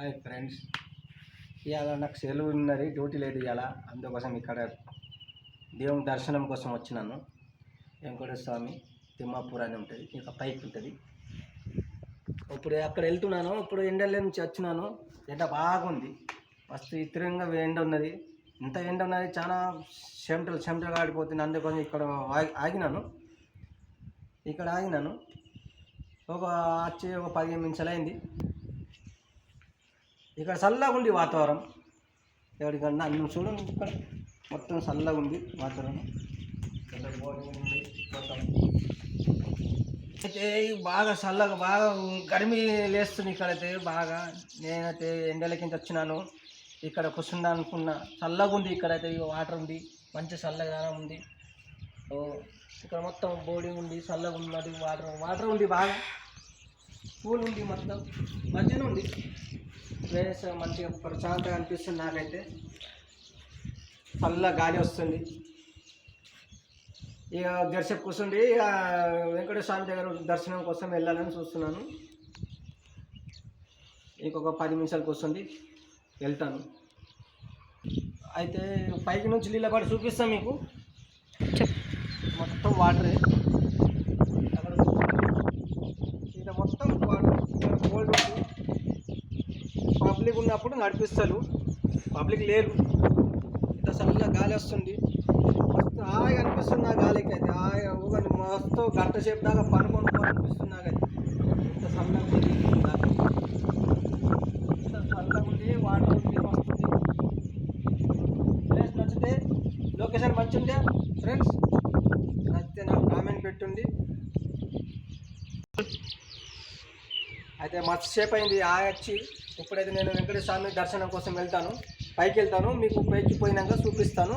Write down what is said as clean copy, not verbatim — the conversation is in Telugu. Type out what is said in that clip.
హాయ్ ఫ్రెండ్స్, ఇవాళ నాకు సెలవు ఉన్నది, డ్యూటీ లేదు ఇవాళ. అందుకోసం ఇక్కడ దేవుని దర్శనం కోసం వచ్చినాను. వెంకటేశ్వర స్వామి తిమ్మాపూర్ అని ఉంటుంది, ఇంకా పైకి ఉంటుంది. ఇప్పుడు అక్కడ వెళ్తున్నాను. ఇప్పుడు ఎండల నుంచి వచ్చినాను. ఎండ బాగుంది, మస్తు ఇతరంగా ఎండ ఉన్నది. ఇంత ఎండ ఉన్నది, చాలా చెమటలు ఆడిపోతుంది. అందుకోసం ఇక్కడ ఆగినాను. ఒక 15 నిమిషాలు అయింది. ఇక్కడ చల్లగా ఉంది వాతావరణం. ఎక్కడికన్నా అన్నం చూడండి, ఇక్కడ మొత్తం చల్లగా ఉంది వాతావరణం. అయితే బాగా చల్లగా, బాగా గరిమి లేస్తుంది ఇక్కడైతే బాగా. నేనైతే ఎండలకించి వచ్చినాను, ఇక్కడ కూర్చుందా అనుకున్నా. చల్లగా ఉంది ఇక్కడైతే. వాటర్ ఉంది, మంచి చల్లగా ఉంది. ఇక్కడ మొత్తం బోర్డింగ్ ఉంది, చల్లగా ఉన్నది. వాటర్ ఉంది, బాగా కూల్ ఉంది, మొత్తం మంచిగా ఉంది. ప్లేస్ మంచిగా ప్రశాంతంగా అనిపిస్తుంది నాకైతే. చల్ల గాలి వస్తుంది. ఇక దర్శనం కూర్చుండి వెంకటేశ్వర స్వామి దగ్గర దర్శనం కోసం వెళ్ళాలని చూస్తున్నాను. ఇంకొక 10 నిమిషాలు కూర్చుండి వెళ్తాను. అయితే పైకి నుంచి నీళ్ళ పడి చూపిస్తాను మీకు. మొత్తం వాటరే అక్కడ, ఇక్కడ మొత్తం వాటర్. కోల్డ్ ఉంది. పబ్లిక్ ఉన్నప్పుడు నడిపిస్తారు, పబ్లిక్ లేరు. ఇంత చల్ల గాలి వస్తుంది, మస్తు హాయిగా అనిపిస్తుంది నా గాలికి అయితే. హాయిగా ఊగండి, మస్తు గంట సేపు దాకా పనుకొని అనిపిస్తుంది నాకైతే. ఇంత చల్లగా ఉంది, ఇంత చల్లగా ఉంది, వాటర్ ఉంది, వస్తుంది. ప్లేస్ నచ్చితే, లొకేషన్ మంచి ఉంటే ఫ్రెండ్స్, నచ్చితే నాకు కామెంట్ పెట్టుండి. అయితే మస్తు సేపు అయింది వచ్చి. ఇప్పుడైతే నేను వెంకటేశ్వర స్వామి దర్శనం కోసం వెళ్తాను, పైకి వెళ్తాను. మీకు పైకి పోయినాక చూపిస్తాను.